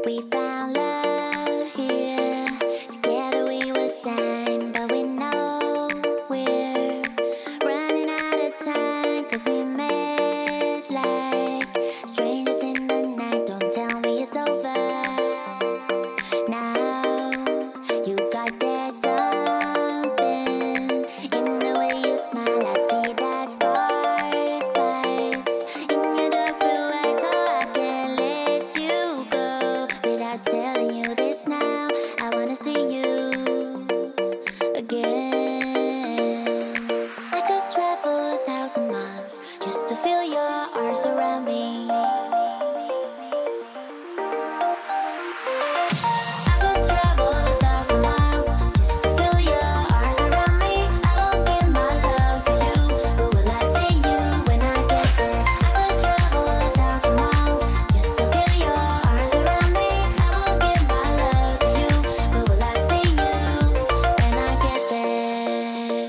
We found love here. Together we will shine, but we know we're running out of time, 'cause we met like strangers in the night. Don't tell me it's over now. You got that something in the way you smile. I see that spark lights in your dark blue eyes, so I can't let you go without telling you this now. I wanna see you again. I could travel 1,000 miles just to feel your arms around me. I could travel 1,000 miles just to feel your arms around me. I will give my love to you, but will I see you when I get there? I could travel 1,000 miles just to feel your arms around me. I will give my love to you, but will I see you when I get there?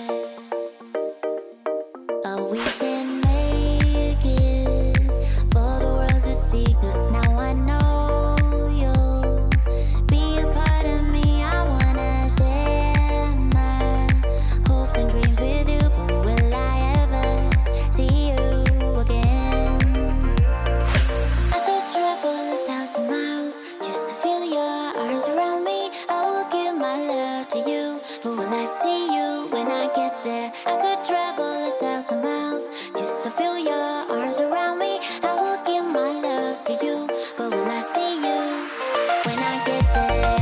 Oh, we can make it for the world to see, 'cause now I know you'll be a part of me. I wanna share my hopes and dreams with you, but will I ever see you again? I could travel 1,000 miles just to feel your arms around me. I will give my love to you, but will I see you when I get there? I could travel 1,000 miles just to feel your arms around me. I will give my love to you, but will I see you when I get there?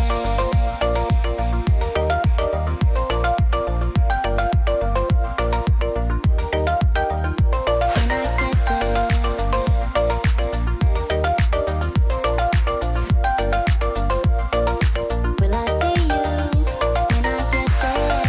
When I get there. Will I see you when I get there?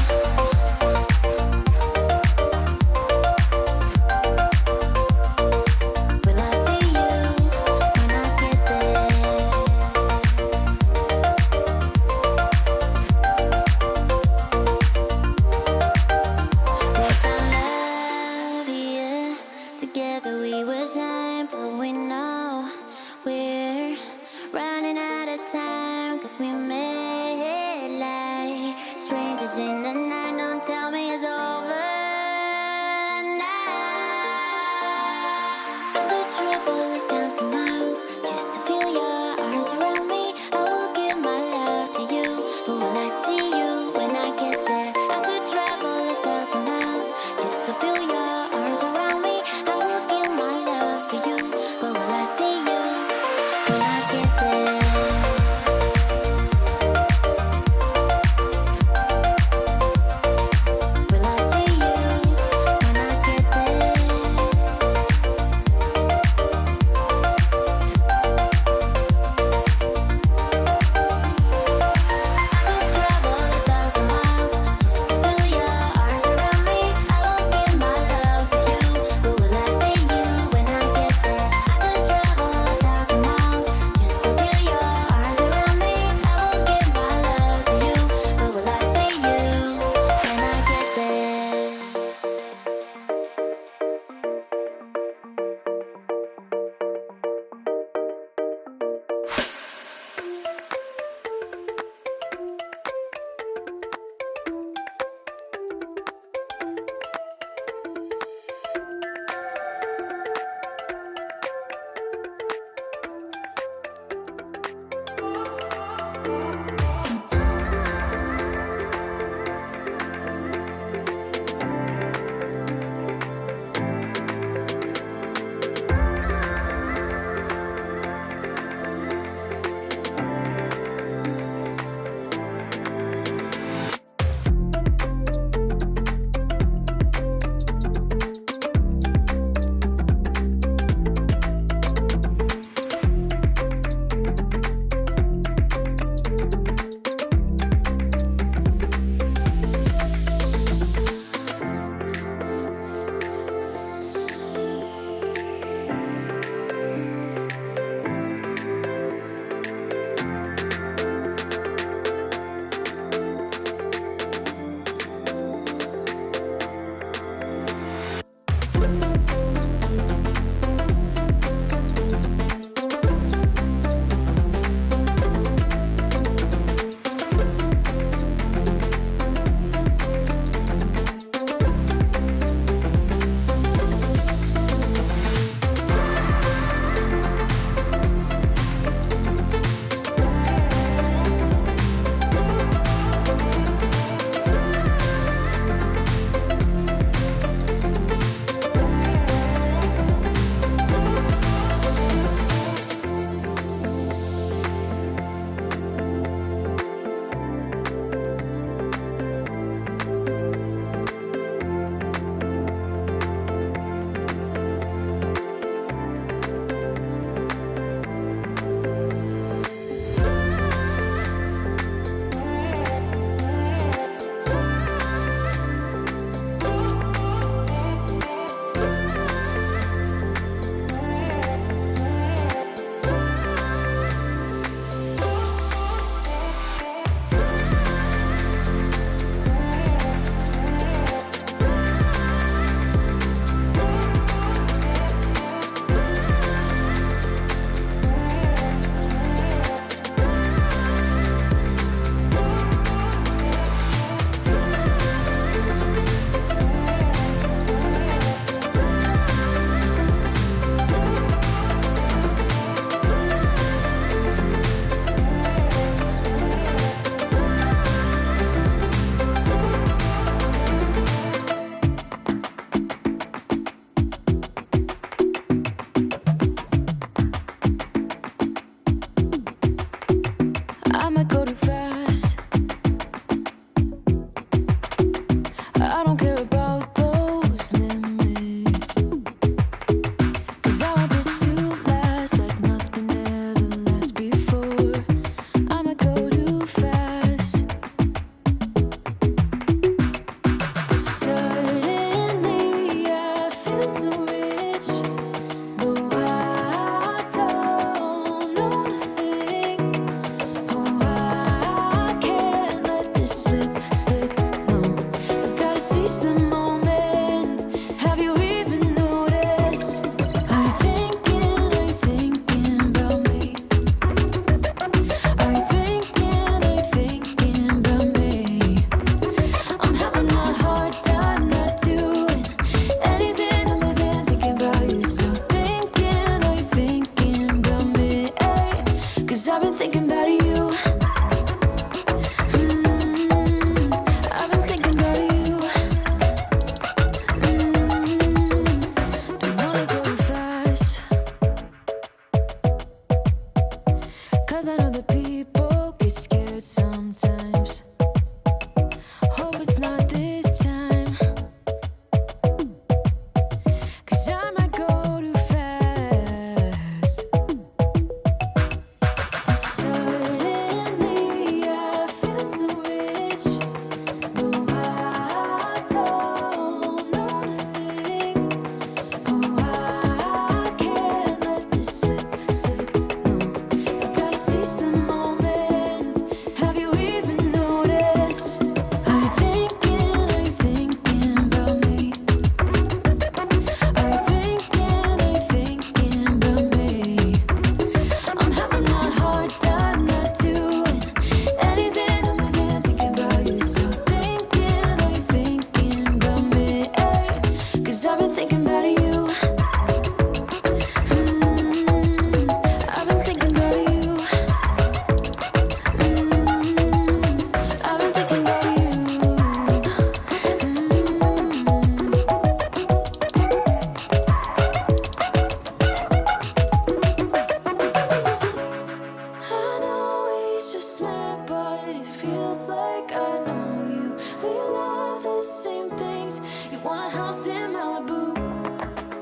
want a house in Malibu.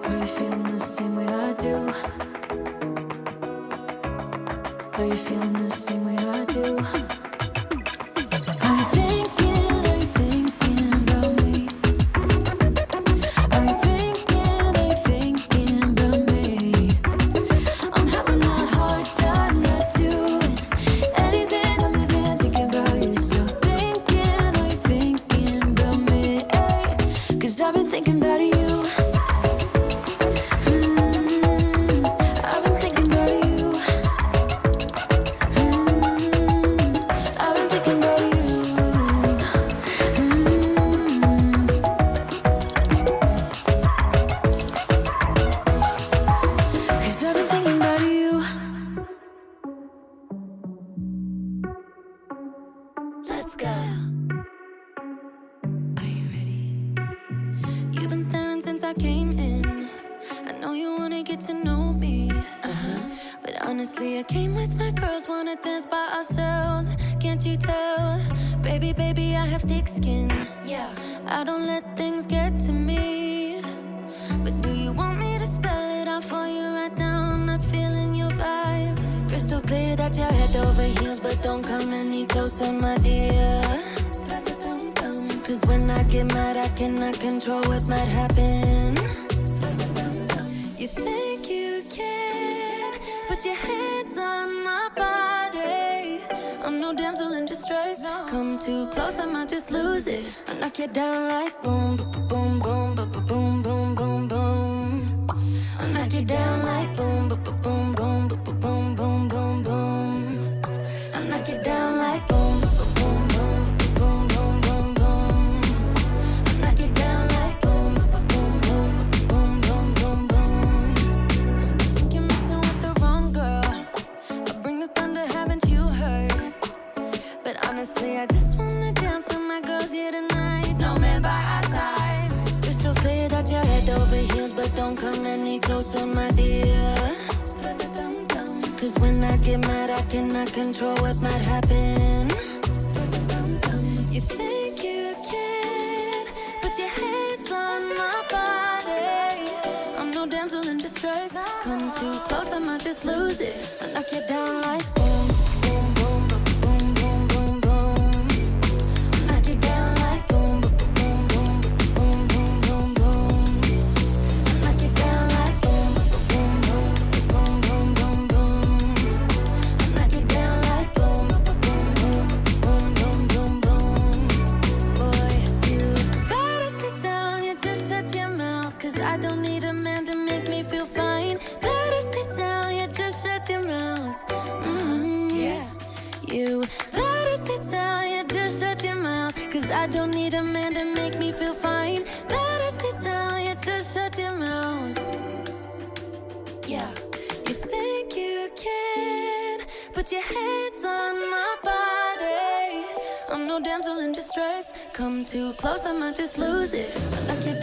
Are you feeling the same way I do? Are you feeling the same way I do? Are you thinking about me? Are you thinking about me? I'm having a hard time not doing anything other than thinking about you. So are you thinking about me? 'Cause I've been thinking about you. I've been thinking about you. I've been thinking about you. Cause I've been thinking about you. Let's go. Are you ready? You've been staring since I came in. I know you wanna get to know me. But honestly, I came with my girls, wanna dance by ourselves. Can't you tell? Baby, I have thick skin. Yeah, I don't let things get to me. But do you want me to spell it out for you right now? I'm not feeling your vibe. Crystal clear that you're head over heels, but don't come any closer, my dear. Cause when I get mad, I cannot control what might happen. You think you can put your hands on my body. I'm no damsel in distress. Come too close, I might just lose it. I knock you down like boom, boom, boom, boom, boom, boom, boom, boom. I knock you down like boom, boom, boom, boom, boom, boom, boom, boom. I knock you down like boom, boom, boom, boom, boom, boom, boom. I knock you down like boom, boom, boom, boom, boom, boom, boom. Think you're messing with the wrong girl. I bring the thunder, haven't you heard? But honestly, I just wanna dance with my girls here tonight. No man by our sides. Crystal clear that you're head over heels, but don't come any closer, my dear. Cause when I get mad, I cannot control what might happen. You think you can put your hands on my body. I'm no damsel in distress. Come too close, I might just lose it. I knock you down like boom, boom, boom, boom, boom, boom, boom. I knock you down like boom, boom, boom, boom, boom, boom, boom. I knock you down like boom, boom, boom, boom, boom, boom, boom. I knock you down like boom, boom, boom, boom, boom, boom, boom. Boy, you better sit down, you just shut your mouth. Cause I don't need a man to make me feel fine. Better sit down, you just shut your mouth. Yeah. You better sit down, you just shut your mouth. Cause I don't need a man to make me feel fine. Better sit down, you just shut your mouth. Yeah. You think you can put your hands on my body. I'm no damsel in distress. Come too close, I might just lose it. I knock you